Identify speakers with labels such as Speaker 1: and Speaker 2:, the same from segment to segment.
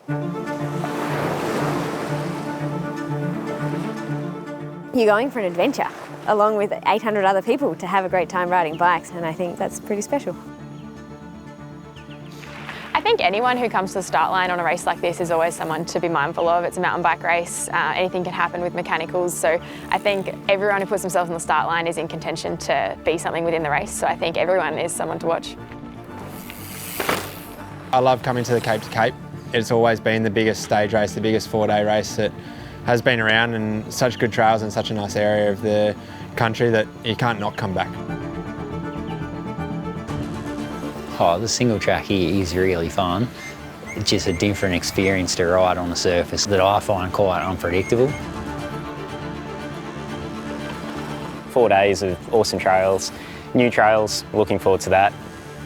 Speaker 1: You're going for an adventure along with 800 other people to have a great time riding bikes, and I think that's pretty special.
Speaker 2: I think anyone who comes to the start line on a race like this is always someone to be mindful of. It's a mountain bike race. Anything can happen with mechanicals. So I think everyone who puts themselves on the start line is in contention to be something within the race. So I think everyone is someone to watch.
Speaker 3: I love coming to the Cape to Cape. It's always been the biggest stage race, the biggest 4-day race that has been around, and such good trails and such a nice area of the country that you can't not come back.
Speaker 4: Oh, the single track here is really fun. It's just a different experience to ride on the surface that I find quite unpredictable.
Speaker 5: 4 days of awesome trails, new trails, looking forward to that.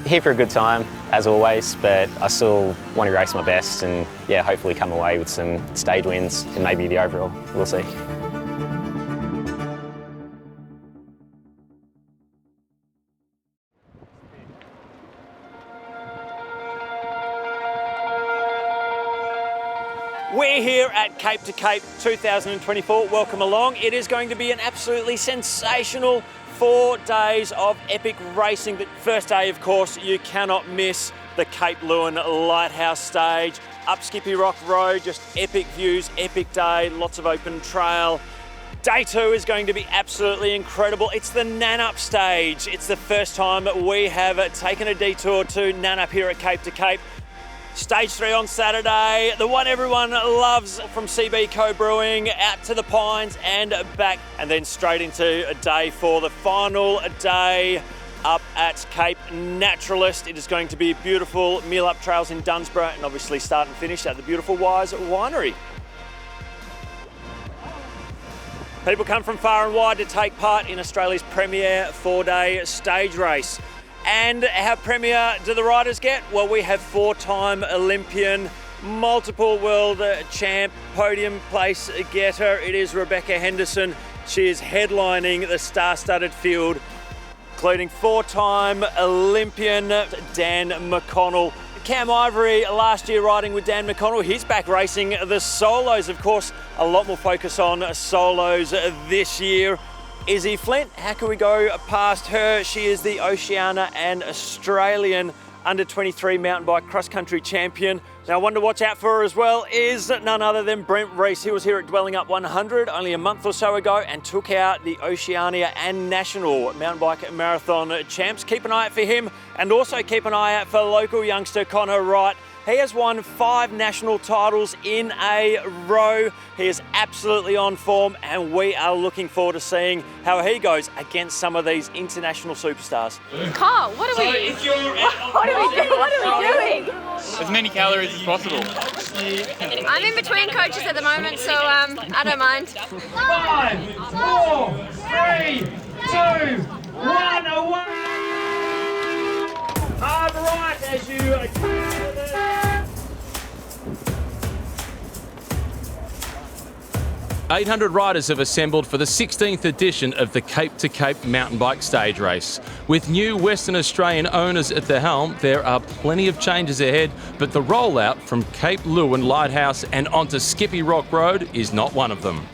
Speaker 5: Here for a good time, as always, but I still want to race my best and yeah, hopefully come away with some stage wins and maybe the overall. We'll see.
Speaker 6: We're here at Cape to Cape 2024. Welcome along. It is going to be an absolutely sensational 4 days of epic racing. The first day, of course, you cannot miss the Cape Leeuwin lighthouse stage. Up Skippy Rock Road, just epic views, epic day, lots of open trail. Day 2 is going to be absolutely incredible. It's the Nannup stage. It's the first time we have taken a detour to Nannup here at Cape to Cape. Stage 3 on Saturday, the one everyone loves, from CB Co-Brewing out to the Pines and back, and then straight into day 4, the final day up at Cape Naturaliste. It is going to be beautiful meal up trails in Dunsborough, and obviously start and finish at the beautiful Wise Winery. People come from far and wide to take part in Australia's premier 4-day stage race. And how premier do the riders get? Well, we have 4-time Olympian, multiple world champ, podium place getter. It is Rebecca Henderson. She is headlining the star-studded field, including 4-time Olympian Dan McConnell. Cam Ivory last year riding with Dan McConnell. He's back racing the solos. Of course, a lot more focus on solos this year. Izzy Flint, how can we go past her? She is the Oceania and Australian under-23 mountain bike cross-country champion. Now, one to watch out for her as well is none other than Brent Rees. He was here at Dwelling Up 100 only a month or so ago and took out the Oceania and National mountain bike marathon champs. Keep an eye out for him, and also keep an eye out for local youngster Connor Wright. He has won 5 national titles in a row. He is absolutely on form, and we are looking forward to seeing how he goes against some of these international superstars.
Speaker 2: Carl, what are we doing?
Speaker 7: As many calories as possible.
Speaker 2: I'm in between coaches at the moment, so I don't mind.
Speaker 6: 5, 4, 3, 2, 1, away! Hard right as you...
Speaker 8: 800 riders have assembled for the 16th edition of the Cape to Cape mountain bike stage race. With new Western Australian owners at the helm, there are plenty of changes ahead, but the rollout from Cape Leeuwin Lighthouse and onto Skippy Rock Road is not one of them.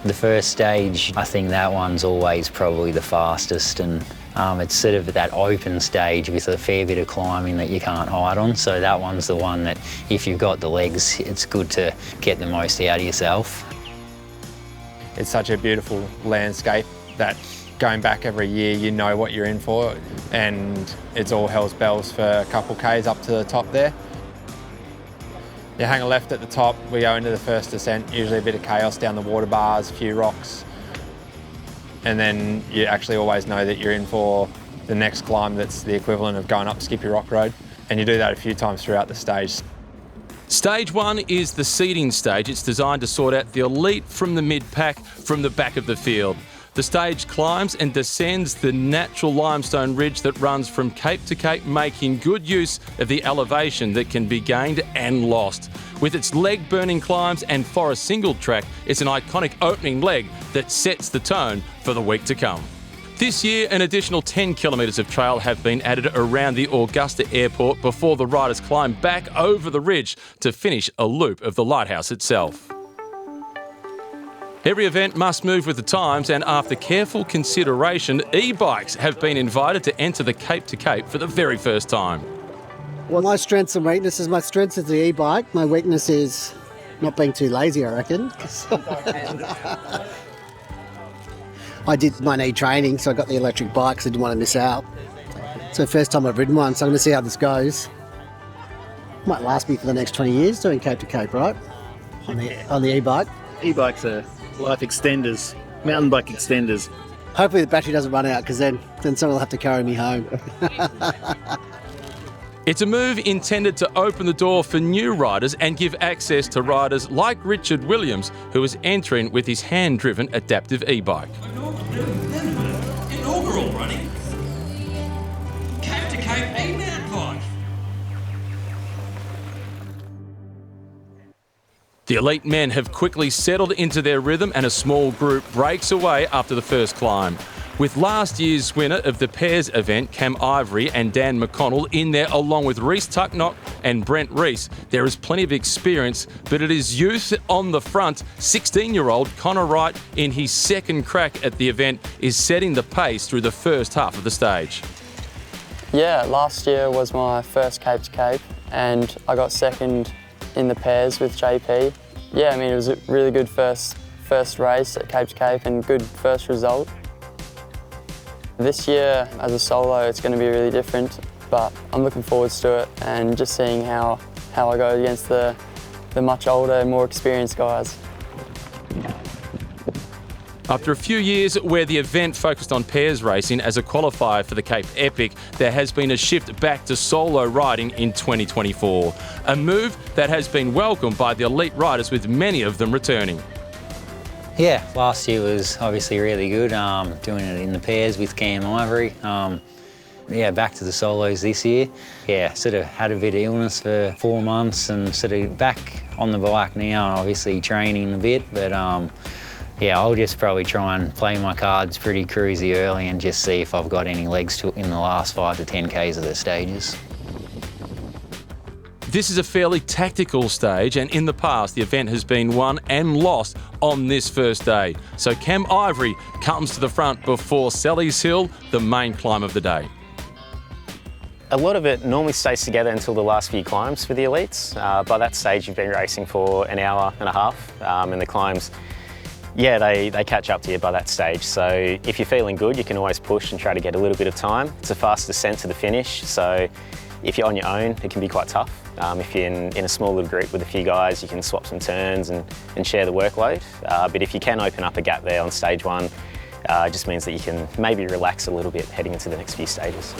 Speaker 4: The first stage, I think that one's always probably the fastest, and it's sort of that open stage with a fair bit of climbing that you can't hide on. So that one's the one that, if you've got the legs, it's good to get the most out of yourself.
Speaker 3: It's such a beautiful landscape that going back every year, you know what you're in for, and it's all hell's bells for a couple Ks up to the top there. You hang a left at the top, we go into the first descent, usually a bit of chaos down the water bars, a few rocks, and then you actually always know that you're in for the next climb that's the equivalent of going up Skippy Rock Road, and you do that a few times throughout the stage.
Speaker 8: Stage 1 is the seeding stage. It's designed to sort out the elite from the mid-pack from the back of the field. The stage climbs and descends the natural limestone ridge that runs from Cape to Cape, making good use of the elevation that can be gained and lost. With its leg-burning climbs and forest single track, it's an iconic opening leg that sets the tone for the week to come. This year, an additional 10 kilometres of trail have been added around the Augusta airport before the riders climb back over the ridge to finish a loop of the lighthouse itself. Every event must move with the times, and after careful consideration, e-bikes have been invited to enter the Cape to Cape for the very first time.
Speaker 9: Well, my strengths and weaknesses, my strength is the e-bike. My weakness is not being too lazy, I reckon. I did my knee training, so I got the electric bike, so I didn't want to miss out. So first time I've ridden one, so I'm going to see how this goes. Might last me for the next 20 years doing Cape to Cape, right? On the e-bike.
Speaker 10: E-bikes are life extenders, mountain bike extenders.
Speaker 9: Hopefully the battery doesn't run out, because then someone will have to carry me home.
Speaker 8: It's a move intended to open the door for new riders and give access to riders like Richard Williams, who is entering with his hand-driven adaptive e-bike.
Speaker 11: Inaugural running. Cape to Cape e-mountain bike.
Speaker 8: The elite men have quickly settled into their rhythm, and a small group breaks away after the first climb. With last year's winner of the pairs event, Cam Ivory and Dan McConnell, in there along with Reese Tucknock and Brent Reese, there is plenty of experience, but it is youth on the front. 16-year-old Connor Wright, in his second crack at the event, is setting the pace through the first half of the stage.
Speaker 12: Yeah, last year was my first Cape to Cape, and I got second in the pairs with JP. Yeah, I mean, it was a really good first race at Cape to Cape and good first result. This year, as a solo, it's going to be really different, but I'm looking forward to it and just seeing how I go against the much older and more experienced guys.
Speaker 8: After a few years where the event focused on pairs racing as a qualifier for the Cape Epic, there has been a shift back to solo riding in 2024, a move that has been welcomed by the elite riders, with many of them returning.
Speaker 4: Yeah, last year was obviously really good, doing it in the pairs with Cam Ivory. Yeah, back to the solos this year. Yeah, sort of had a bit of illness for 4 months and sort of back on the bike now and obviously training a bit, but yeah, I'll just probably try and play my cards pretty cruisy early and just see if I've got any legs to it in the last 5 to 10 Ks of the stages.
Speaker 8: This is a fairly tactical stage, and in the past the event has been won and lost on this first day. So Cam Ivory comes to the front before Sally's Hill, the main climb of the day.
Speaker 5: A lot of it normally stays together until the last few climbs for the elites. By that stage you've been racing for an hour and a half, and the climbs, yeah, they catch up to you by that stage. So if you're feeling good, you can always push and try to get a little bit of time. It's a fast descent to the finish, so if you're on your own, it can be quite tough. If you're in a small little group with a few guys, you can swap some turns and share the workload. But if you can open up a gap there on stage one, it just means that you can maybe relax a little bit heading into the next few stages.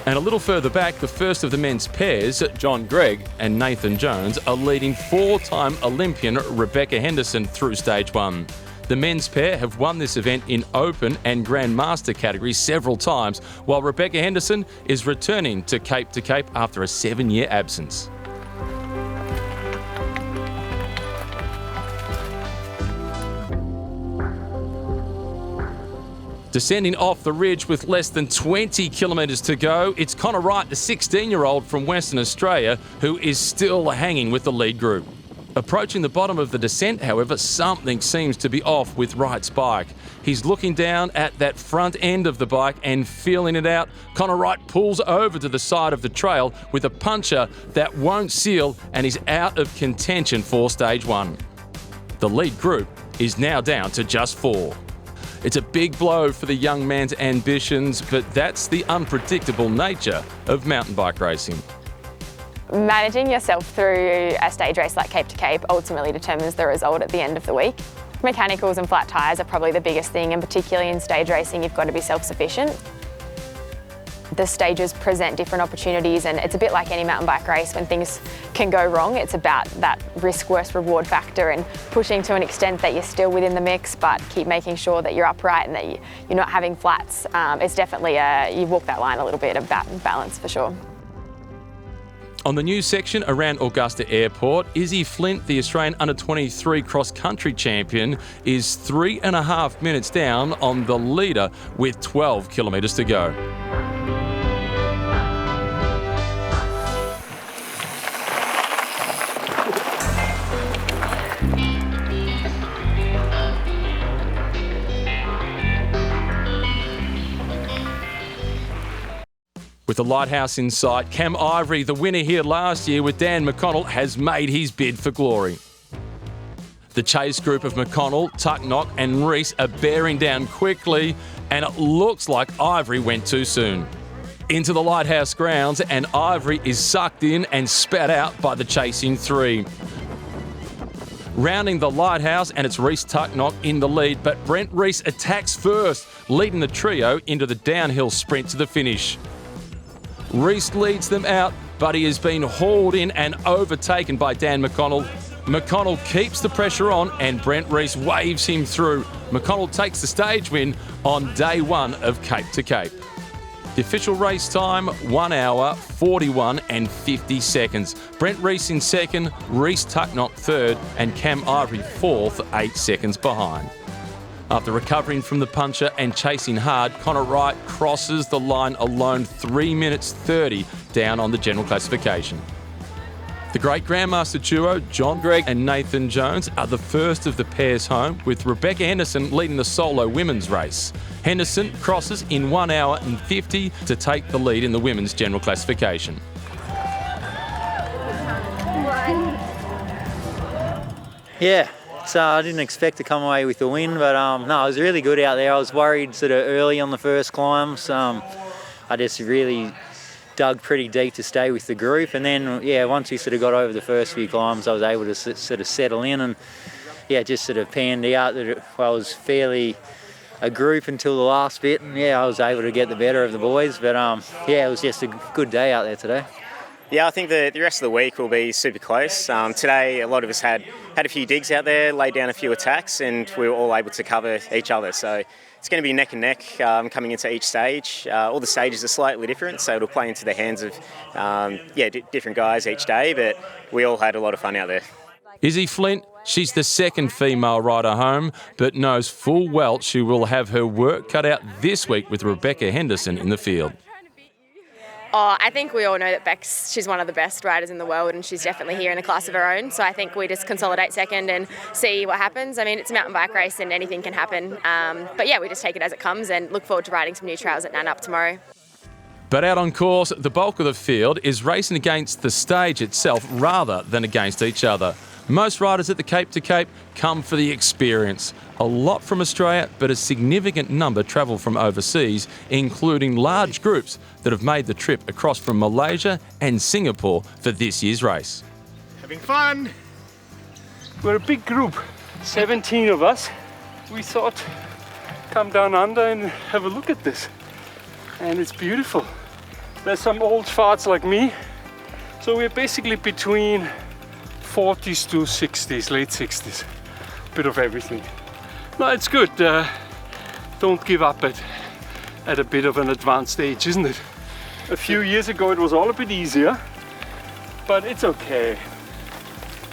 Speaker 8: And a little further back, the first of the men's pairs, John Gregg and Nathan Jones, are leading 4-time Olympian Rebecca Henderson through stage one. The men's pair have won this event in Open and Grandmaster categories several times, while Rebecca Henderson is returning to Cape after a 7-year absence. Descending off the ridge with less than 20 kilometres to go, it's Connor Wright, the 16-year-old from Western Australia, who is still hanging with the lead group. Approaching the bottom of the descent, however, something seems to be off with Wright's bike. He's looking down at that front end of the bike and feeling it out. Connor Wright pulls over to the side of the trail with a puncher that won't seal and is out of contention for stage one. The lead group is now down to just 4. It's a big blow for the young man's ambitions, but that's the unpredictable nature of mountain bike racing.
Speaker 2: Managing yourself through a stage race like Cape to Cape ultimately determines the result at the end of the week. Mechanicals and flat tyres are probably the biggest thing, and particularly in stage racing, you've got to be self-sufficient. The stages present different opportunities, and it's a bit like any mountain bike race. When things can go wrong, it's about that risk versus reward factor and pushing to an extent that you're still within the mix, but keep making sure that you're upright and that you're not having flats. It's definitely you walk that line a little bit about balance for sure.
Speaker 8: On the new section around Augusta Airport, Izzy Flint, the Australian under-23 cross-country champion, is 3.5 minutes down on the leader with 12 kilometres to go. With the lighthouse in sight, Cam Ivory, the winner here last year with Dan McConnell, has made his bid for glory. The chase group of McConnell, Tucknock and Reese are bearing down quickly, and it looks like Ivory went too soon. Into the lighthouse grounds, and Ivory is sucked in and spat out by the chasing three. Rounding the lighthouse, and it's Reese Tucknock in the lead, but Brent Reese attacks first, leading the trio into the downhill sprint to the finish. Reese leads them out, but he has been hauled in and overtaken by Dan McConnell. McConnell keeps the pressure on and Brent Reese waves him through. McConnell takes the stage win on day one of Cape to Cape. The official race time, 1 hour, 41 and 50 seconds. Brent Reese in second, Reese Tucknock third and Cam Ivory fourth, 8 seconds behind. After recovering from the puncher and chasing hard, Connor Wright crosses the line alone 3 minutes 30 down on the general classification. The great Grandmaster duo, John Gregg and Nathan Jones, are the first of the pairs home, with Rebecca Henderson leading the solo women's race. Henderson crosses in 1 hour and 50 to take the lead in the women's general classification.
Speaker 13: Yeah. So I didn't expect to come away with the win, but no, it was really good out there. I was worried sort of early on the first climbs. I just really dug pretty deep to stay with the group, and then once we sort of got over the first few climbs, I was able to sort of settle in, and just sort of panned out that I was fairly a group until the last bit, and I was able to get the better of the boys. But it was just a good day out there today.
Speaker 5: Yeah, I think the rest of the week will be super close. Today, a lot of us had a few digs out there, laid down a few attacks, and we were all able to cover each other. So it's going to be neck and neck coming into each stage. All the stages are slightly different, so it'll play into the hands of different guys each day, but we all had a lot of fun out there.
Speaker 8: Izzy Flint, she's the second female rider home, but knows full well she will have her work cut out this week with Rebecca Henderson in the field.
Speaker 2: Oh, I think we all know that she's one of the best riders in the world, and she's definitely here in a class of her own. So I think we just consolidate second and see what happens. I mean, it's a mountain bike race and anything can happen. But we just take it as it comes and look forward to riding some new trails at Nannup tomorrow.
Speaker 8: But out on course, the bulk of the field is racing against the stage itself rather than against each other. Most riders at the Cape to Cape come for the experience. A lot from Australia, but a significant number travel from overseas, including large groups that have made the trip across from Malaysia and Singapore for this year's race.
Speaker 14: Having fun! We're a big group, 17 of us. We thought, come down under and have a look at this. And it's beautiful. There's some old farts like me, so we're basically between 40s to 60s, late 60s, bit of everything. No, it's good. Don't give up at a bit of an advanced age, isn't it? A few years ago it was all a bit easier, but it's okay.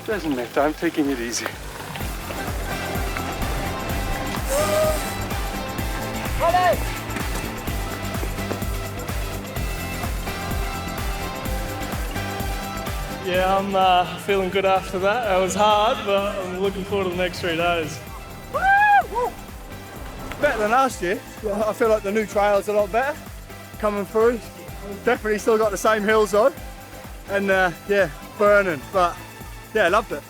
Speaker 14: Doesn't matter, I'm taking it easy.
Speaker 15: Yeah, I'm feeling good after that. It was hard, but I'm looking forward to the next 3 days.
Speaker 16: Better than last year. I feel like the new trail's a lot better coming through. Definitely still got the same hills on, and burning, but I loved it.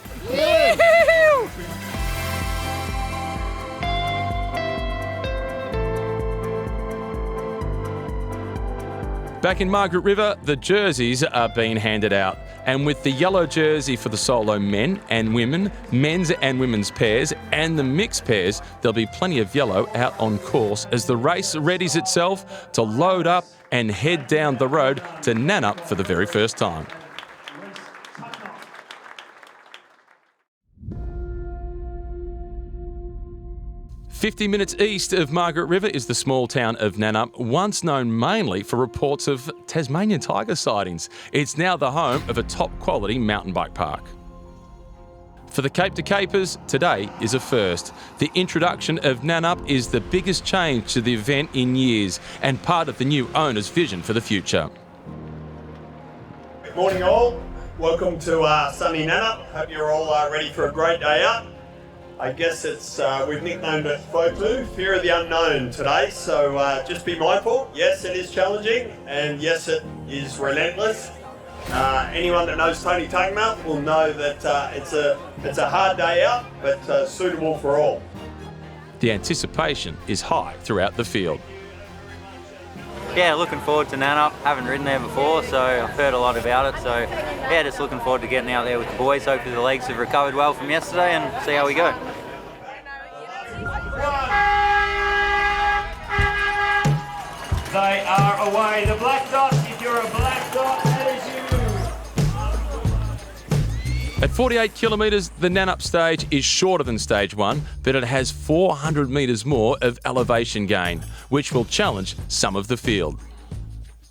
Speaker 8: Back in Margaret River, the jerseys are being handed out. And with the yellow jersey for the solo men and women, men's and women's pairs, and the mixed pairs, there'll be plenty of yellow out on course as the race readies itself to load up and head down the road to Nannup for the very first time. 50 minutes east of Margaret River is the small town of Nannup, once known mainly for reports of Tasmanian tiger sightings. It's now the home of a top-quality mountain bike park. For the Cape to Capers, today is a first. The introduction of Nannup is the biggest change to the event in years and part of the new owner's vision for the future.
Speaker 17: Good morning all, welcome to sunny Nannup. Hope you're all ready for a great day out. I guess it's, we've nicknamed it FOTU, Fear of the Unknown today, so just be mindful. Yes, it is challenging, and yes, it is relentless. Anyone that knows Tony Tugmouth will know that it's a hard day out, but suitable for all.
Speaker 8: The anticipation is high throughout the field.
Speaker 13: Yeah, looking forward to Nannup. Haven't ridden there before, so I've heard a lot about it. So yeah, just looking forward to getting out there with the boys. Hopefully the legs have recovered well from yesterday and see how we go.
Speaker 6: They are away. The black dots, if you're a black dot, that is you.
Speaker 8: At 48 kilometres, the Nannup stage is shorter than stage 1, but it has 400 metres more of elevation gain, which will challenge some of the field.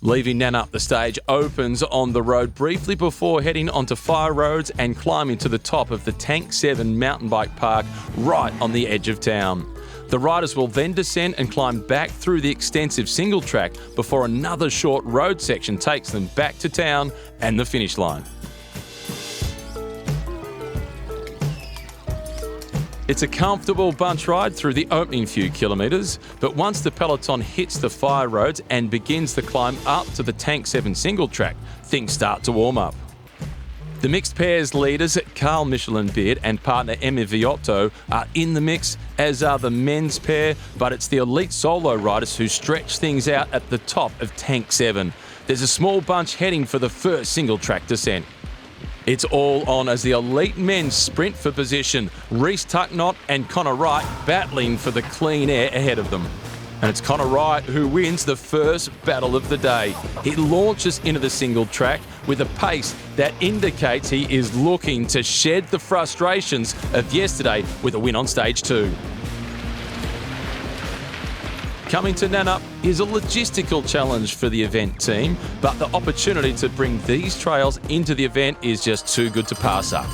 Speaker 8: Leaving Nannup, the stage opens on the road briefly before heading onto fire roads and climbing to the top of the Tank 7 mountain bike park right on the edge of town. The riders will then descend and climb back through the extensive single track before another short road section takes them back to town and the finish line. It's a comfortable bunch ride through the opening few kilometres, but once the peloton hits the fire roads and begins the climb up to the Tank 7 single track, things start to warm up. The mixed pairs leaders, Carl Michelin-Beard and partner Emma Viotto, are in the mix, as are the men's pair, but it's the elite solo riders who stretch things out at the top of Tank 7. There's a small bunch heading for the first single track descent. It's all on as the elite men sprint for position, Reece Tucknott and Connor Wright battling for the clean air ahead of them. And it's Connor Wright who wins the first battle of the day. He launches into the single track with a pace that indicates he is looking to shed the frustrations of yesterday with a win on stage 2. Coming to Nannup is a logistical challenge for the event team, but the opportunity to bring these trails into the event is just too good to pass up.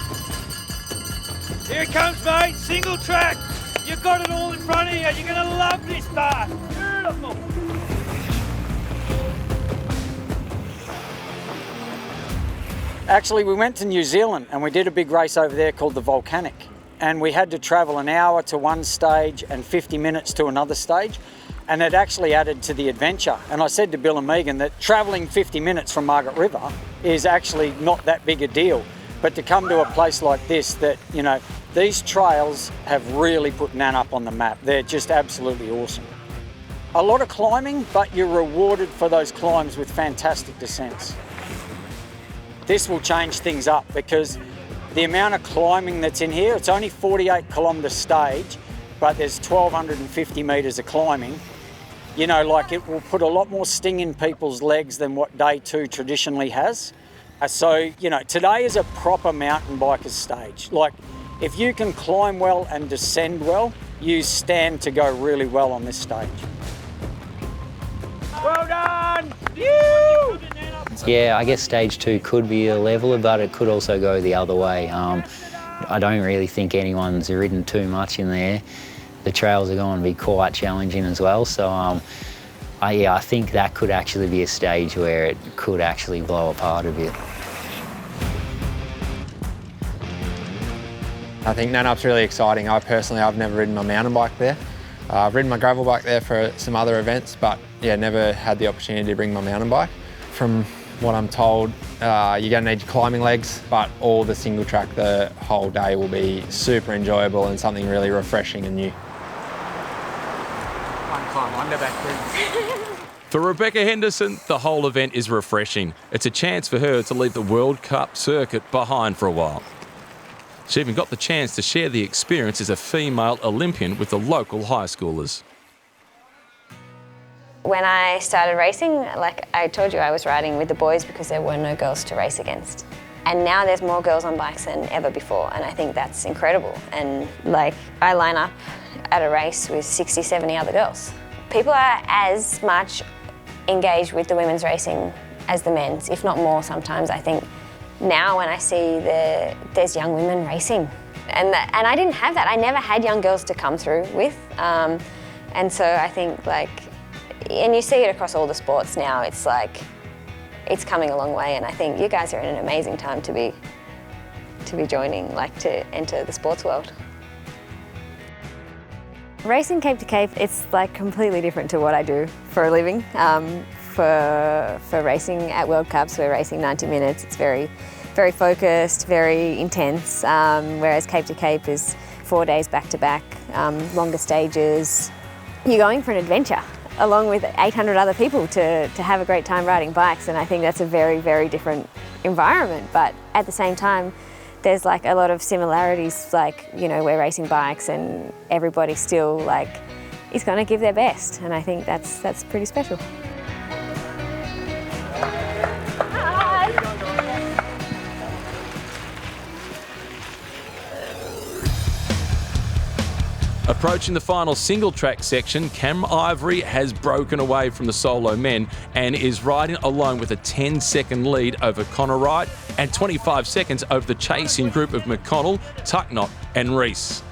Speaker 6: Here it comes, mate. Single track. You've got it all in front of you. You're going to love this part. Beautiful.
Speaker 18: Actually, we went to New Zealand and we did a big race over there called the Volcanic. And we had to travel an hour to one stage and 50 minutes to another stage. And it actually added to the adventure. And I said to Bill and Megan that travelling 50 minutes from Margaret River is actually not that big a deal. But to come to a place like this that, you know, these trails have really put Nannup on the map. They're just absolutely awesome. A lot of climbing, but you're rewarded for those climbs with fantastic descents. This will change things up because the amount of climbing that's in here, it's only 48 kilometre stage, but there's 1,250 metres of climbing. You know, like it will put a lot more sting in people's legs than what day 2 traditionally has. So, you know, today is a proper mountain biker's stage. Like, if you can climb well and descend well, you stand to go really well on this stage.
Speaker 6: Well done!
Speaker 4: Yeah, I guess stage 2 could be a leveler, but it could also go the other way. I don't really think anyone's ridden too much in there. The trails are going to be quite challenging as well, so I think that could actually be a stage where it could actually blow apart a bit.
Speaker 3: I think Nannup's really exciting. I've never ridden my mountain bike there. I've ridden my gravel bike there for some other events, but yeah, never had the opportunity to bring my mountain bike. From what I'm told, you're going to need your climbing legs, but all the single track the whole day will be super enjoyable and something really refreshing and new.
Speaker 18: One climb under back.
Speaker 8: For Rebecca Henderson, the whole event is refreshing. It's a chance for her to leave the World Cup circuit behind for a while. She even got the chance to share the experience as a female Olympian with the local high schoolers.
Speaker 1: When I started racing, like I told you, I was riding with the boys because there were no girls to race against. And now there's more girls on bikes than ever before, and I think that's incredible. And like, I line up at a race with 60, 70 other girls. People are as much engaged with the women's racing as the men's, if not more sometimes. I think now when I see there's young women racing, and I didn't have that. I never had young girls to come through with, and so I think and you see it across all the sports now. It's it's coming a long way, and I think you guys are in an amazing time to be joining, to enter the sports world. Racing Cape to Cape, it's completely different to what I do for a living. For racing at World Cups, we're racing 90 minutes. It's very, very focused, very intense, whereas Cape to Cape is 4 days back to back, longer stages. You're going for an adventure along with 800 other people to have a great time riding bikes, and I think that's a very, very different environment. But at the same time, there's a lot of similarities, we're racing bikes and everybody still is going to give their best, and I think that's pretty special.
Speaker 8: Approaching the final single track section, Cam Ivory has broken away from the solo men and is riding alone with a 10-second lead over Connor Wright and 25 seconds over the chasing group of McConnell, Tucknott and Reese.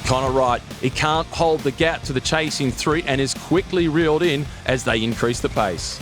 Speaker 8: Connor Wright, he can't hold the gap to the chasing three and is quickly reeled in as they increase the pace.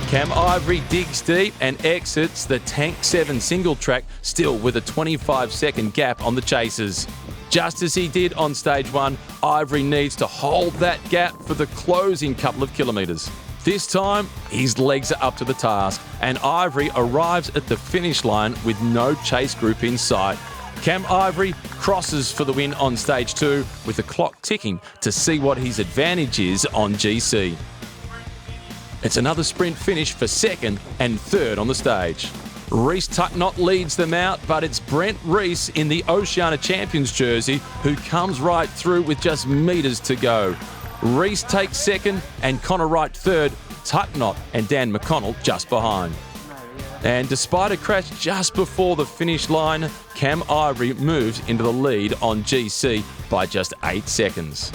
Speaker 8: Cam Ivory digs deep and exits the Tank 7 single track, still with a 25-second gap on the chasers. Just as he did on stage 1, Ivory needs to hold that gap for the closing couple of kilometres. This time, his legs are up to the task, and Ivory arrives at the finish line with no chase group in sight. Cam Ivory crosses for the win on stage 2, with the clock ticking to see what his advantage is on GC. It's another sprint finish for second and third on the stage. Reese Tucknott leads them out, but it's Brent Reese in the Oceania Champions jersey who comes right through with just metres to go. Reese takes second and Connor Wright third, Tucknott and Dan McConnell just behind. And despite a crash just before the finish line, Cam Ivory moves into the lead on GC by just 8 seconds.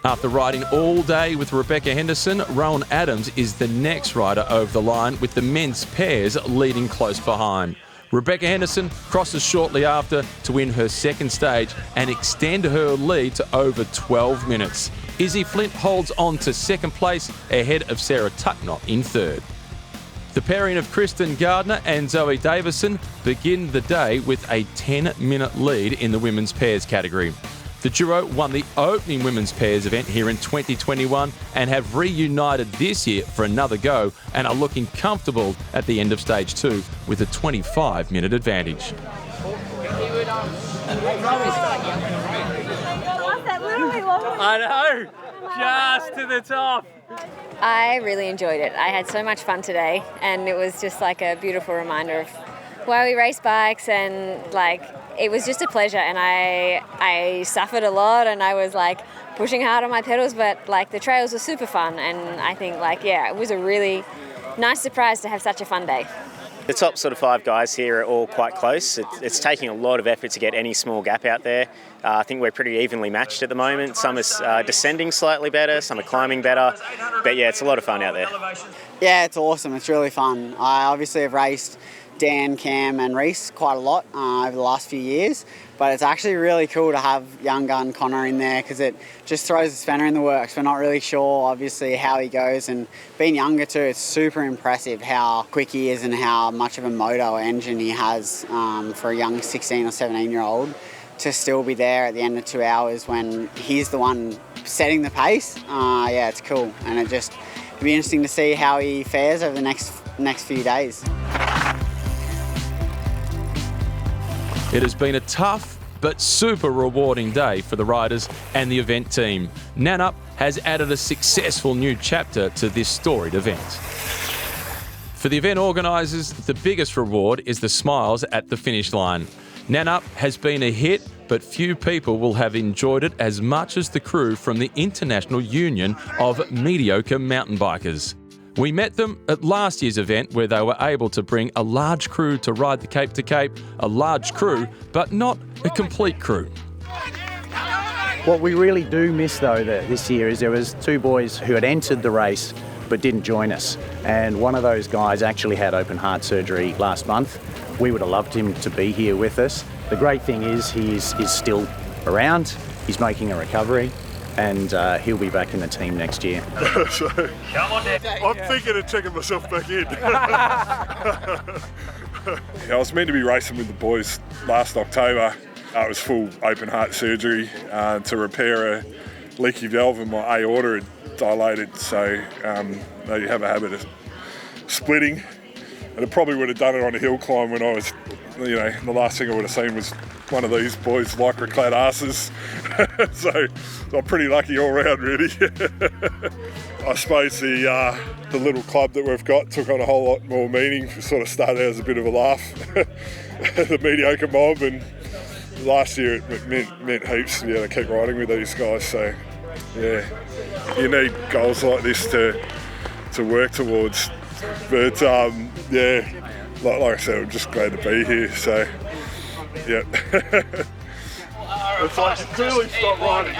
Speaker 8: After riding all day with Rebecca Henderson, Rowan Adams is the next rider over the line with the men's pairs leading close behind. Rebecca Henderson crosses shortly after to win her second stage and extend her lead to over 12 minutes. Izzy Flint holds on to second place ahead of Sarah Tucknott in third. The pairing of Kristen Gardner and Zoe Davison begin the day with a 10-minute lead in the women's pairs category. The duo won the opening women's pairs event here in 2021 and have reunited this year for another go and are looking comfortable at the end of stage 2 with a 25-minute advantage.
Speaker 15: I know, just to the top.
Speaker 1: I really enjoyed it. I had so much fun today, and it was just a beautiful reminder of why we race bikes, and it was just a pleasure, and I suffered a lot, and I was pushing hard on my pedals, but the trails were super fun, and I think it was a really nice surprise to have such a fun day.
Speaker 5: The top sort of 5 guys here are all quite close. It's taking a lot of effort to get any small gap out there. I think we're pretty evenly matched at the moment. Some are descending slightly better, some are climbing better, but yeah, it's a lot of fun out there.
Speaker 19: Yeah, it's awesome. It's really fun. I obviously have raced Dan, Cam and Reese quite a lot over the last few years, but it's actually really cool to have young gun Connor in there because it just throws a spanner in the works. We're not really sure obviously how he goes, and being younger too, it's super impressive how quick he is and how much of a moto engine he has for a young 16 or 17 year old to still be there at the end of 2 hours when he's the one setting the pace. Yeah, it's cool, and it'll be interesting to see how he fares over the next few days.
Speaker 8: It has been a tough but super rewarding day for the riders and the event team. Nannup has added a successful new chapter to this storied event. For the event organisers, the biggest reward is the smiles at the finish line. Nannup has been a hit, but few people will have enjoyed it as much as the crew from the International Union of Mediocre Mountain Bikers. We met them at last year's event where they were able to bring a large crew to ride the Cape to Cape, a large crew, but not a complete crew.
Speaker 20: What we really do miss though this year is there was 2 boys who had entered the race but didn't join us, and one of those guys actually had open heart surgery last month. We would have loved him to be here with us. The great thing is he is still around, he's making a recovery, and he'll be back in the team next year.
Speaker 21: So, come on, Dad. I'm thinking of checking myself back in. I was meant to be racing with the boys last October. It was full open heart surgery to repair a leaky valve in my aorta had dilated, so they have a habit of splitting. And I probably would have done it on a hill climb when I was, you know, the last thing I would have seen was one of these boys' lycra-clad asses. So I'm pretty lucky all round, really. I suppose the little club that we've got took on a whole lot more meaning. It sort of started out as a bit of a laugh, the Mediocre mob, and last year it meant heaps, to keep riding with these guys. So yeah, you need goals like this to work towards. But yeah, like I said, I'm just glad to be here. So yeah. It's like really stop riding.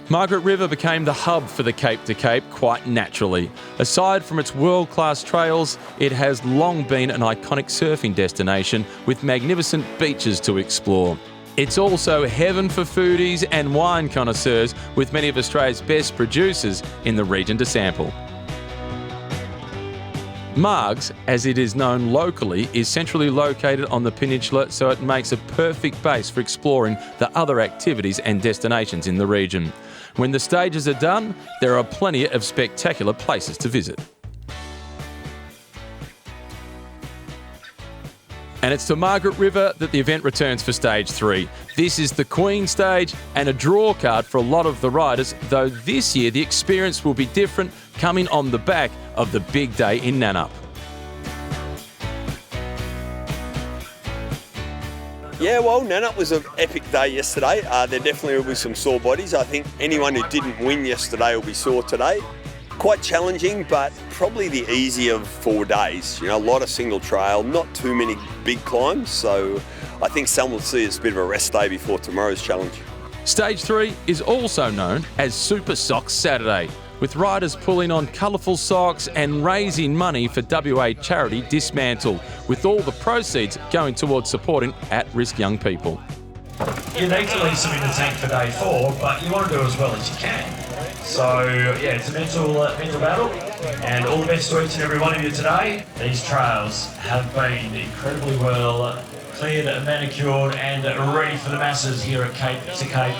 Speaker 8: Margaret River became the hub for the Cape to Cape quite naturally. Aside from its world-class trails, it has long been an iconic surfing destination with magnificent beaches to explore. It's also heaven for foodies and wine connoisseurs, with many of Australia's best producers in the region to sample. Margs, as it is known locally, is centrally located on the peninsula, so it makes a perfect base for exploring the other activities and destinations in the region. When the stages are done, there are plenty of spectacular places to visit. And it's to Margaret River that the event returns for Stage 3. This is the Queen stage and a draw card for a lot of the riders, though this year the experience will be different, coming on the back of the big day in Nannup.
Speaker 17: Yeah, well, Nannup was an epic day yesterday. There definitely will be some sore bodies. I think anyone who didn't win yesterday will be sore today. Quite challenging, but probably the easier of 4 days. You know, a lot of single trail, not too many big climbs, so I think some will see it as a bit of a rest day before tomorrow's challenge.
Speaker 8: Stage 3 is also known as Super Socks Saturday, with riders pulling on colourful socks and raising money for WA charity Dismantle, with all the proceeds going towards supporting at-risk young people.
Speaker 22: You need to leave some in the tank for day 4, but you want to do as well as you can. So yeah, it's a mental battle, and all the best to each and every one of you today. These trails have been incredibly well cleared, manicured, and ready for the masses here at Cape to Cape.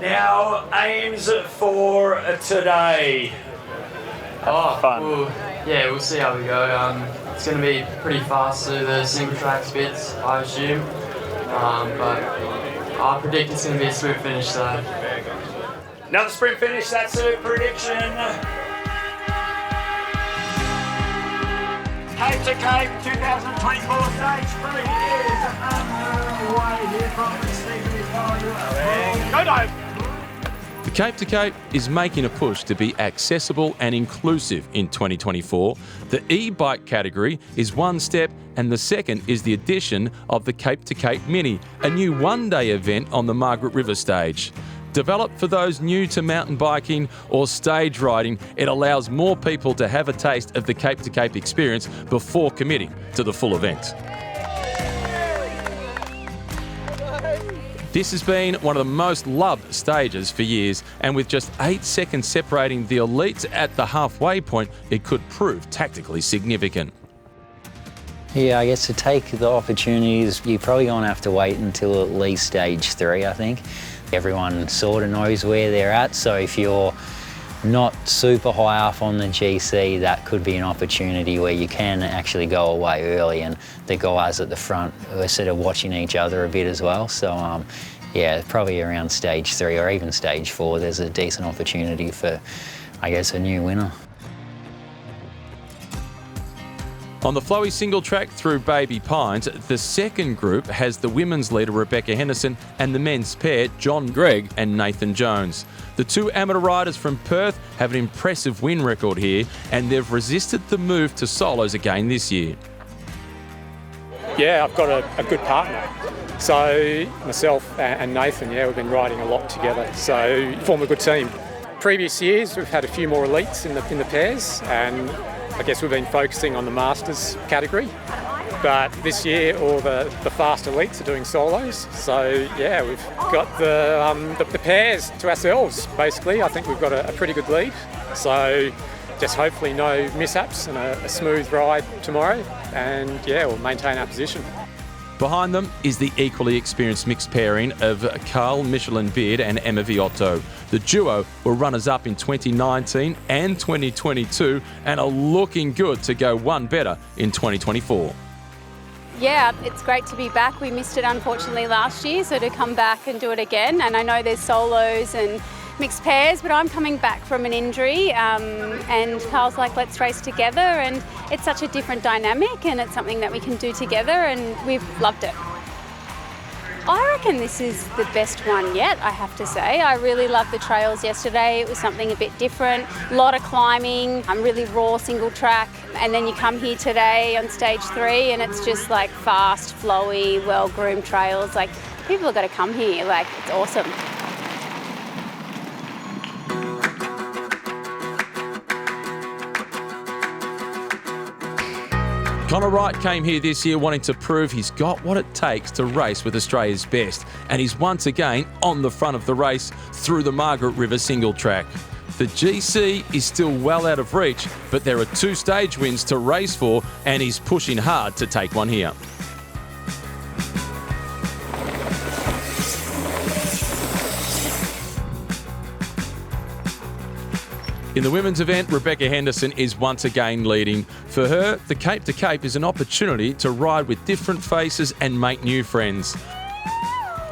Speaker 22: Now, aims for today.
Speaker 12: Oh, fun. Yeah, we'll see how we go. It's going to be pretty fast through the single tracks bits, I assume. But I predict it's going to be a smooth finish though.
Speaker 6: Another sprint finish, that's a prediction. Cape to Cape 2024 Stage 3 is underway here from Stephen. Go dive!
Speaker 8: The Cape to Cape is making a push to be accessible and inclusive in 2024. The e-bike category is one step, and the second is the addition of the Cape to Cape Mini, a new one-day event on the Margaret River stage. Developed for those new to mountain biking or stage riding, it allows more people to have a taste of the Cape to Cape experience before committing to the full event. This has been one of the most loved stages for years, and with just 8 seconds separating the elites at the halfway point, it could prove tactically significant.
Speaker 4: Yeah, I guess to take the opportunities, you're probably going to have to wait until at least Stage 3, I think. Everyone sort of knows where they're at, so if you're not super high up on the GC, that could be an opportunity where you can actually go away early, and the guys at the front are sort of watching each other a bit as well. So yeah, probably around Stage 3 or even Stage 4, there's a decent opportunity for, I guess, a new winner.
Speaker 8: On the flowy single track through Baby Pines, the second group has the women's leader Rebecca Henderson and the men's pair John Gregg and Nathan Jones. The two amateur riders from Perth have an impressive win record here, and they've resisted the move to solos again this year.
Speaker 7: Yeah, I've got a good partner. So myself and Nathan, we've been riding a lot together, so form a good team. Previous years we've had a few more elites in the pairs, and I guess we've been focusing on the Masters category. But this year all the fast elites are doing solos, so we've got the pairs to ourselves basically. I think we've got a pretty good lead, so just hopefully no mishaps and a smooth ride tomorrow, and we'll maintain our position.
Speaker 8: Behind them is the equally experienced mixed pairing of Carl Michelin-Beard and Emma Viotto. The duo were runners-up in 2019 and 2022 and are looking good to go one better in 2024.
Speaker 10: Yeah, it's great to be back. We missed it unfortunately last year, so to come back and do it again. And I know there's solos and mixed pairs, but I'm coming back from an injury, and Carl's like, let's race together, and it's such a different dynamic, and it's something that we can do together, and we've loved it. I reckon this is the best one yet, I have to say. I really loved the trails yesterday. It was something a bit different, a lot of climbing, really raw single track, and then you come here today on stage 3 and it's just like fast, flowy, well-groomed trails. Like, people have got to come here, like, it's awesome.
Speaker 8: Connor Wright came here this year wanting to prove he's got what it takes to race with Australia's best, and he's once again on the front of the race through the Margaret River single track. The GC is still well out of reach, but there are 2 stage wins to race for, and he's pushing hard to take one here. In the women's event, Rebecca Henderson is once again leading. For her, the Cape to Cape is an opportunity to ride with different faces and make new friends.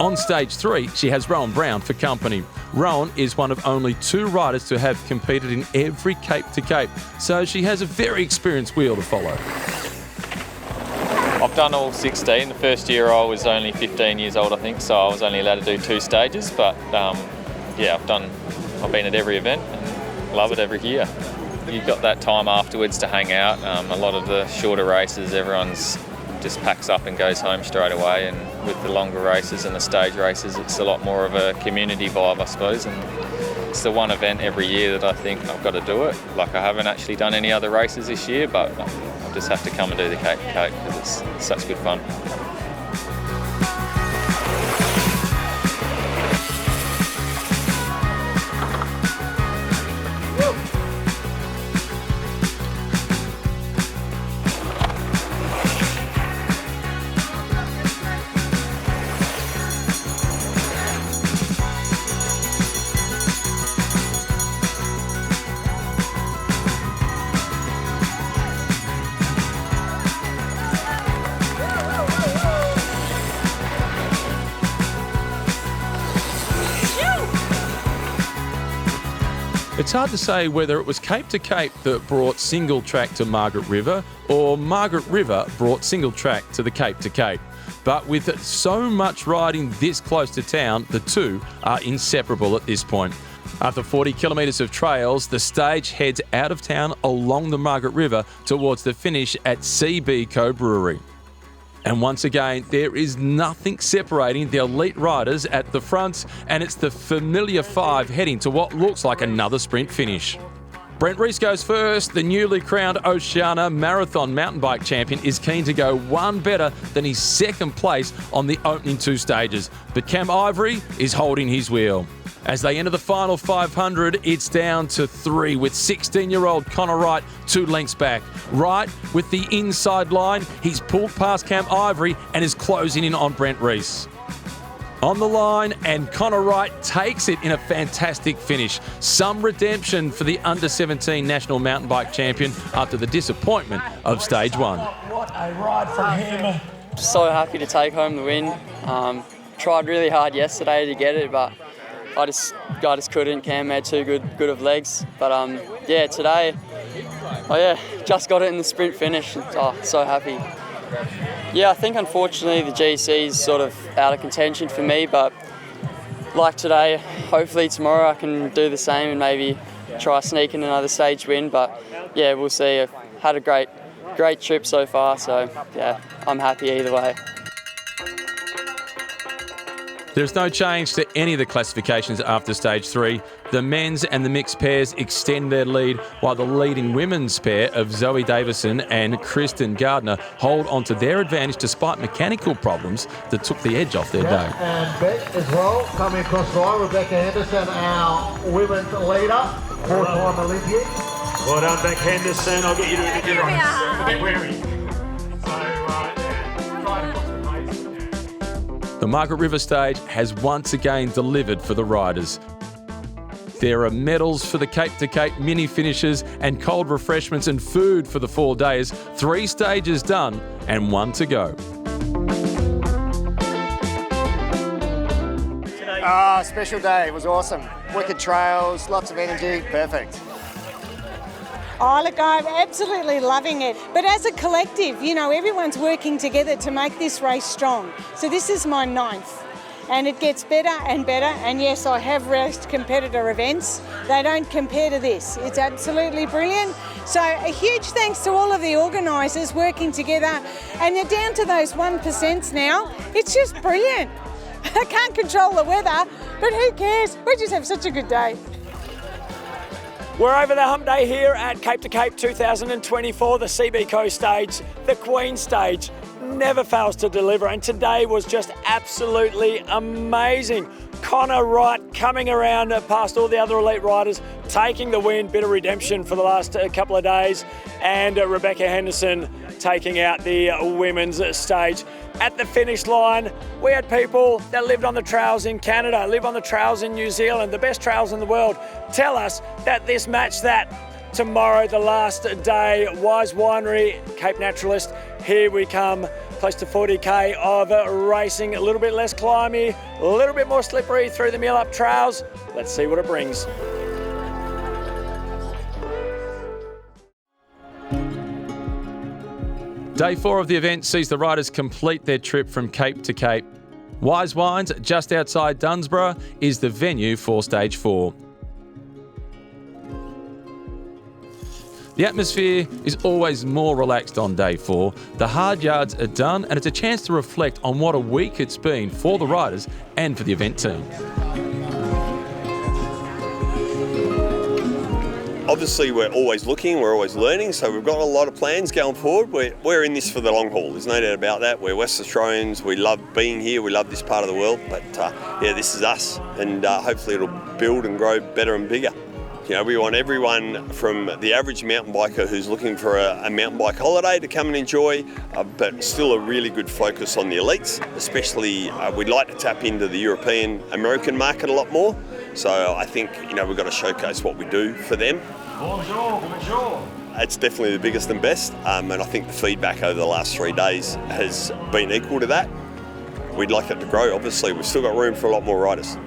Speaker 8: On stage 3, she has Rowan Brown for company. Rowan is one of only 2 riders to have competed in every Cape to Cape, so she has a very experienced wheel to follow.
Speaker 23: I've done all 16. The first year I was only 15 years old, I think, so I was only allowed to do 2 stages, but I've been at every event. Love it every year. You've got that time afterwards to hang out. A lot of the shorter races, everyone's just packs up and goes home straight away, and with the longer races and the stage races, it's a lot more of a community vibe, I suppose, and it's the one event every year that I think I've got to do it. Like, I haven't actually done any other races this year, but I just have to come and do the Cape to Cape because it's such good fun.
Speaker 8: It's hard to say whether it was Cape to Cape that brought single track to Margaret River or Margaret River brought single track to the Cape to Cape. But with so much riding this close to town, the two are inseparable at this point. After 40 kilometres of trails, the stage heads out of town along the Margaret River towards the finish at CB Co Brewery. And once again, there is nothing separating the elite riders at the front, and it's the familiar 5 heading to what looks like another sprint finish. Brent Rees goes first. The newly crowned Oceania Marathon mountain bike champion is keen to go one better than his second place on the opening 2 stages, but Cam Ivory is holding his wheel. As they enter the final 500, it's down to 3 with 16-year-old Connor Wright 2 lengths back. Wright with the inside line, he's pulled past Cam Ivory and is closing in on Brent Rees. On the line, and Connor Wright takes it in a fantastic finish. Some redemption for the under-17 national mountain bike champion after the disappointment of stage 1.
Speaker 22: What a ride from him.
Speaker 12: So happy to take home the win. Tried really hard yesterday to get it, but I just couldn't. Cam had 2 good of legs, but today Oh yeah, just got it in the sprint finish. Oh, so happy. Yeah, I think unfortunately the GC is sort of out of contention for me, but like today, hopefully tomorrow I can do the same and maybe try sneaking another stage win. But yeah, we'll see. I've had a great trip so far, so yeah, I'm happy either way.
Speaker 8: There's no change to any of the classifications after stage 3. The men's and the mixed pairs extend their lead, while the leading women's pair of Zoe Davison and Kristen Gardner hold on to their advantage despite mechanical problems that took the edge off their day.
Speaker 2: And Beck as well, coming across the line, Rebecca Henderson, our women's leader, four-time Olympian.
Speaker 6: Well done, Beck Henderson. I'll get you to get on. A bit weary.
Speaker 8: The Margaret River stage has once again delivered for the riders. There are medals for the Cape to Cape mini finishes and cold refreshments and food for the 4 days. 3 stages done and 1 to go.
Speaker 9: Special day. It was awesome. Wicked trails, lots of energy, perfect.
Speaker 11: Oh, look, I'm absolutely loving it. But as a collective, you know, everyone's working together to make this race strong. So this is my 9th. And it gets better and better. And yes, I have raced competitor events. They don't compare to this. It's absolutely brilliant. So a huge thanks to all of the organisers working together. And they're down to those 1% now. It's just brilliant. I can't control the weather, but who cares? We just have such a good day.
Speaker 6: We're over the hump day here at Cape to Cape 2024, the CB Coast stage, the Queen stage, never fails to deliver, and today was just absolutely amazing. Connor Wright coming around past all the other elite riders, taking the win, bit of redemption for the last couple of days, and Rebecca Henderson taking out the women's stage. At the finish line, we had people that lived on the trails in Canada, live on the trails in New Zealand, the best trails in the world, tell us that this match that. Tomorrow, the last day, Wise Winery, Cape Naturaliste, here we come, close to 40k of racing, a little bit less climby, a little bit more slippery through the Nannup trails. Let's see what it brings.
Speaker 8: Day 4 of the event sees the riders complete their trip from Cape to Cape. Wise Wines, just outside Dunsborough, is the venue for Stage 4. The atmosphere is always more relaxed on Day 4. The hard yards are done and it's a chance to reflect on what a week it's been for the riders and for the event team.
Speaker 17: Obviously, we're always looking, we're always learning, so we've got a lot of plans going forward. We're in this for the long haul, there's no doubt about that. We're West Australians, we love being here, we love this part of the world, but yeah, this is us, and hopefully it'll build and grow better and bigger. You know, we want everyone from the average mountain biker who's looking for a mountain bike holiday to come and enjoy, but still a really good focus on the elites, especially we'd like to tap into the European, American market a lot more. So I think, you know, we've got to showcase what we do for them.
Speaker 6: Bonjour, bonjour.
Speaker 17: It's definitely the biggest and best, and I think the feedback over the last 3 days has been equal to that. We'd like it to grow, obviously. We've still got room for a lot more riders.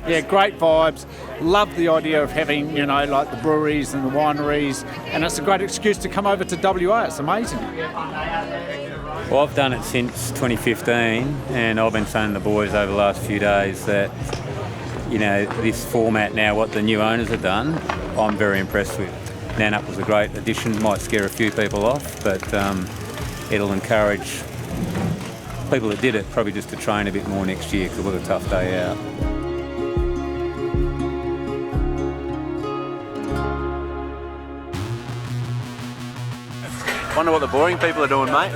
Speaker 24: Yeah, great vibes. Love the idea of having, you know, like the breweries and the wineries, and it's a great excuse to come over to WA. It's amazing.
Speaker 25: Well, I've done it since 2015, and I've been saying to the boys over the last few days that, you know, this format now, what the new owners have done, I'm very impressed with. Nannup was a great addition, might scare a few people off, but it'll encourage people that did it probably just to train a bit more next year because it was a tough day out.
Speaker 26: Wonder what the boring people are doing, mate.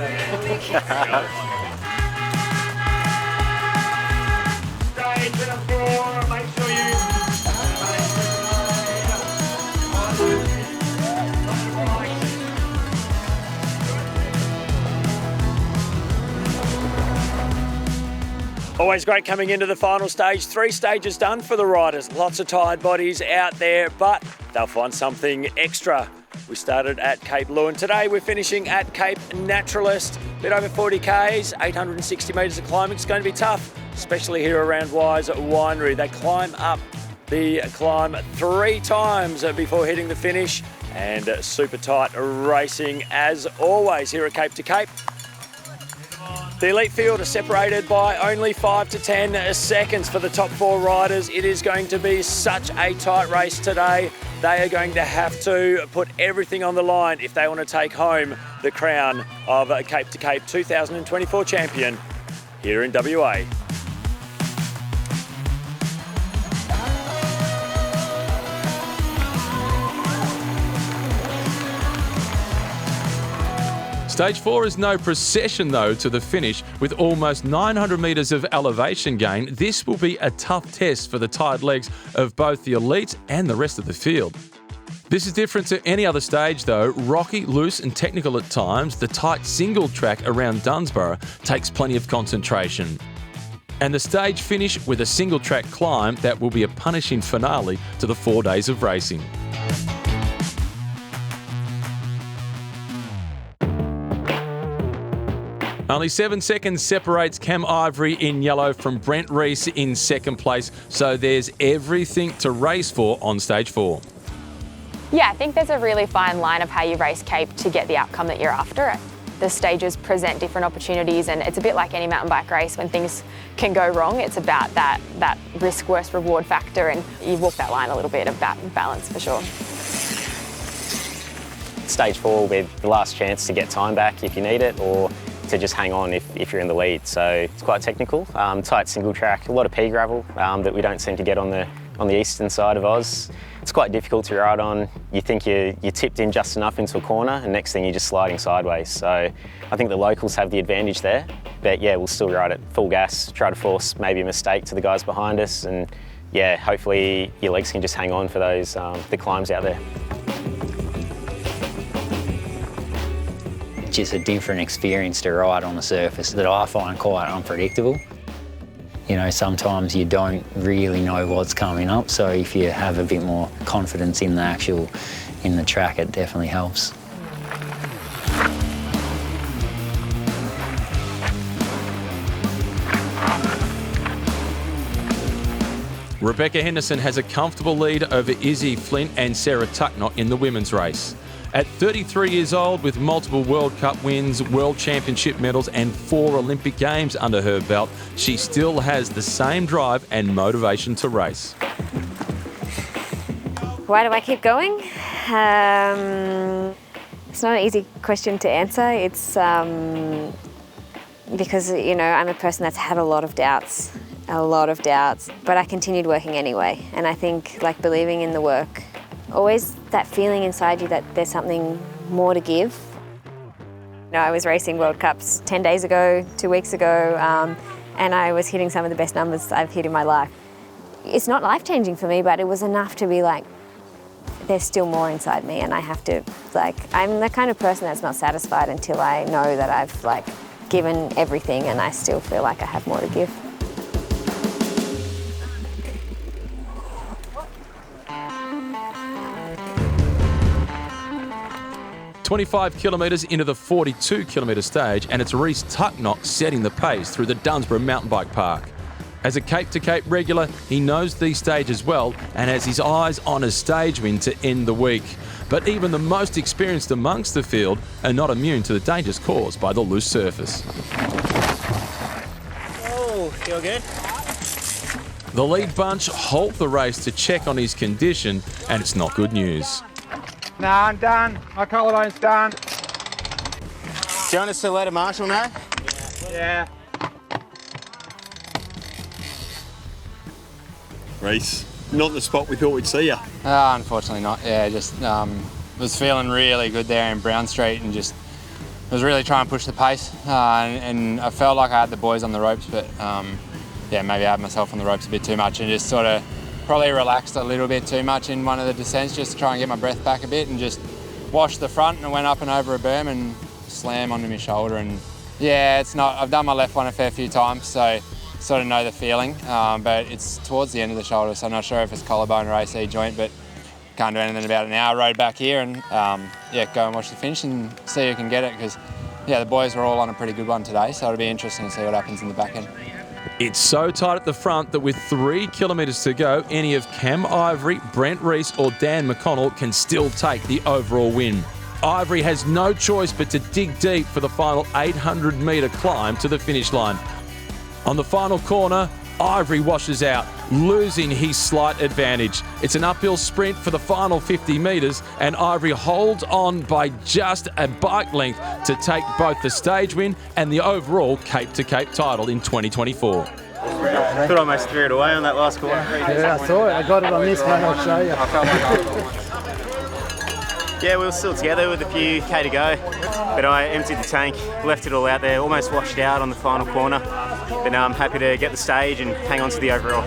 Speaker 6: Always great coming into the final stage. 3 stages done for the riders. Lots of tired bodies out there, but they'll find something extra. We started at Cape Leeuwin. Today we're finishing at Cape Naturaliste. Bit over 40 k's, 860 metres of climbing. It's going to be tough, especially here around Wise Winery. They climb up the climb 3 times before hitting the finish, And super tight racing as always here at Cape to Cape. The elite field are separated by only 5 to 10 seconds for the top 4 riders. It is going to be such a tight race today. They are going to have to put everything on the line if they want to take home the crown of Cape to Cape 2024 champion here in WA.
Speaker 8: Stage 4 is no procession though to the finish. With almost 900 metres of elevation gain, this will be a tough test for the tired legs of both the elites and the rest of the field. This is different to any other stage though. Rocky, loose and technical at times, the tight single track around Dunsborough takes plenty of concentration. And the stage finish with a single track climb that will be a punishing finale to the 4 days of racing. Only 7 seconds separates Cam Ivory in yellow from Brent Rees in second place, so there's everything to race for on stage 4.
Speaker 3: Yeah, I think there's a really fine line of how you race Cape to get the outcome that you're after. The stages present different opportunities, and it's a bit like any mountain bike race. When things can go wrong, it's about that risk versus reward factor, and you walk that line a little bit of balance for sure.
Speaker 5: Stage 4 will be the last chance to get time back if you need it, or to just hang on if you're in the lead. So it's quite technical, tight single track, a lot of pea gravel that we don't seem to get on the eastern side of Oz. It's quite difficult to ride on. You think you're tipped in just enough into a corner, and next thing you're just sliding sideways. So I think the locals have the advantage there, but yeah, we'll still ride at full gas, try to force maybe a mistake to the guys behind us, and yeah, hopefully your legs can just hang on for those the climbs out there.
Speaker 4: Just a different experience to ride on a surface that I find quite unpredictable. You know, sometimes you don't really know what's coming up, so if you have a bit more confidence in the track, it definitely helps.
Speaker 8: Rebecca Henderson has a comfortable lead over Izzy Flint and Sarah Tucknott in the women's race. At 33 years old, with multiple World Cup wins, World Championship medals and 4 Olympic Games under her belt, she still has the same drive and motivation to race.
Speaker 1: Why do I keep going? It's not an easy question to answer. It's because, you know, I'm a person that's had a lot of doubts, but I continued working anyway. And I think, like, believing in the work, always that feeling inside you that there's something more to give. You know, I was racing World Cups 10 days ago, 2 weeks ago, and I was hitting some of the best numbers I've hit in my life. It's not life-changing for me, but it was enough to be like, there's still more inside me, and I have to, like, I'm the kind of person that's not satisfied until I know that I've, like, given everything and I still feel like I have more to give.
Speaker 8: 25 kilometres into the 42 kilometre stage, and it's Reese Tucknott setting the pace through the Dunsborough Mountain Bike Park. As a Cape to Cape regular, he knows these stages well and has his eyes on a stage win to end the week. But even the most experienced amongst the field are not immune to the dangers caused by the loose surface.
Speaker 13: Oh, feel good?
Speaker 8: The lead bunch halt the race to check on his condition, and it's not good news.
Speaker 13: Nah, I'm done. My collarbone's done. Do you want us to let a marshal know? Yeah.
Speaker 17: Reese, not the spot we thought we'd see you.
Speaker 14: Unfortunately not. Yeah, just was feeling really good there in Brown Street and just was really trying to push the pace. And I felt like I had the boys on the ropes, but yeah, maybe I had myself on the ropes a bit too much and just sort of probably relaxed a little bit too much in one of the descents just to try and get my breath back a bit and just washed the front and went up and over a berm and slam onto my shoulder. And yeah, it's not, I've done my left one a fair few times, so sort of know the feeling, but it's towards the end of the shoulder, so I'm not sure if it's collarbone or AC joint, but can't do anything about it now. I rode back here and yeah, go and watch the finish and see who can get it, because yeah, the boys were all on a pretty good one today, so it'll be interesting to see what happens in the back end.
Speaker 8: It's so tight at the front that with 3 kilometres to go, any of Cam Ivory, Brent Rees or Dan McConnell can still take the overall win. Ivory has no choice but to dig deep for the final 800-metre climb to the finish line. On the final corner, Ivory washes out, losing his slight advantage. It's an uphill sprint for the final 50 metres, and Ivory holds on by just a bike length to take both the stage win and the overall Cape to Cape title in 2024.
Speaker 5: I thought I almost threw it away on that last corner.
Speaker 15: Yeah, I saw it. I got it on this one, I'll show you.
Speaker 5: Yeah, we were still together with a few K to go, but I emptied the tank, left it all out there, almost washed out on the final corner. But now I'm happy to get the stage and hang on to the overall.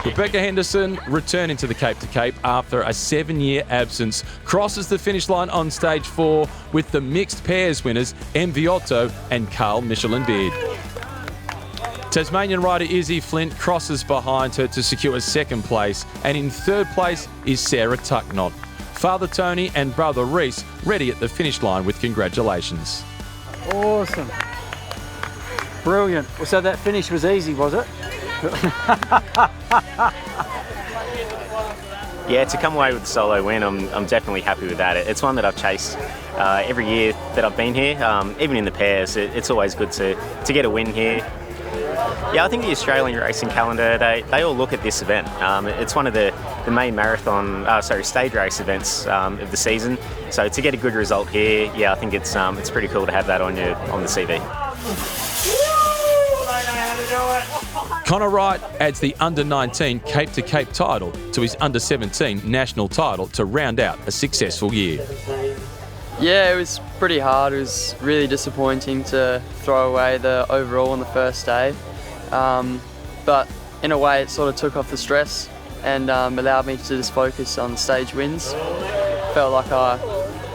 Speaker 8: Rebecca Henderson, returning to the Cape to Cape after a 7-year absence, crosses the finish line on stage 4 with the mixed pairs winners MV Otto and Carl Michelin-Beard. Tasmanian rider Izzy Flint crosses behind her to secure 2nd place, and in 3rd place is Sarah Tucknott. Father Tony and brother Reese ready at the finish line with congratulations.
Speaker 15: Awesome. Brilliant. Well, so that finish was easy, was it?
Speaker 5: Yeah, to come away with the solo win, I'm definitely happy with that. It's one that I've chased every year that I've been here, even in the pairs. It's always good to get a win here. Yeah, I think the Australian racing calendar, they all look at this event. It's one of the main stage race events of the season. So to get a good result here, yeah, I think it's pretty cool to have that on the CV.
Speaker 8: Connor Wright adds the under-19 Cape to Cape title to his under-17 national title to round out a successful year.
Speaker 12: Yeah, it was pretty hard. It was really disappointing to throw away the overall on the first day. But in a way, it sort of took off the stress and allowed me to just focus on stage wins. Felt like I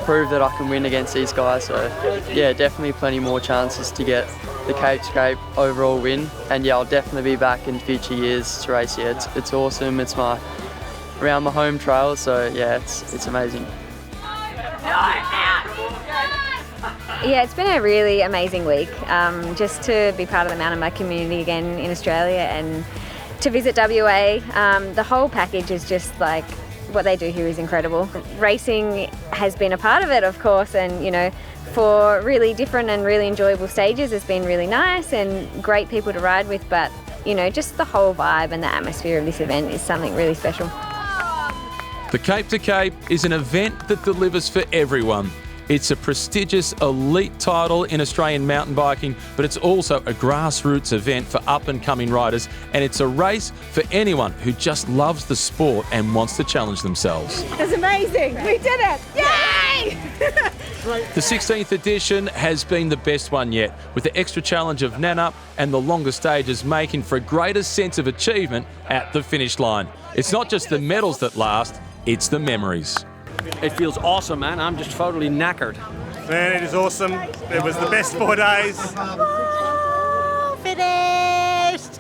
Speaker 12: proved that I can win against these guys. So yeah, definitely plenty more chances to get the Cape to Cape overall win. And yeah, I'll definitely be back in future years to race here. It's awesome. It's around my home trail. So yeah, it's amazing.
Speaker 1: Yeah, it's been a really amazing week. Just to be part of the mountain bike community again in Australia and to visit WA. The whole package is just like, what they do here is incredible. Racing has been a part of it, of course, and you know, for really different and really enjoyable stages, it's been really nice and great people to ride with, but you know, just the whole vibe and the atmosphere of this event is something really special.
Speaker 8: The Cape to Cape is an event that delivers for everyone. It's a prestigious elite title in Australian mountain biking, but it's also a grassroots event for up-and-coming riders, and it's a race for anyone who just loves the sport and wants to challenge themselves.
Speaker 11: It's amazing. We did it. Yay!
Speaker 8: The 16th edition has been the best one yet, with the extra challenge of Nannup and the longer stages making for a greater sense of achievement at the finish line. It's not just the medals that last, it's the memories.
Speaker 16: It feels awesome, man. I'm just totally knackered.
Speaker 13: Man, it is awesome. It was the best 4 days.
Speaker 11: Finished!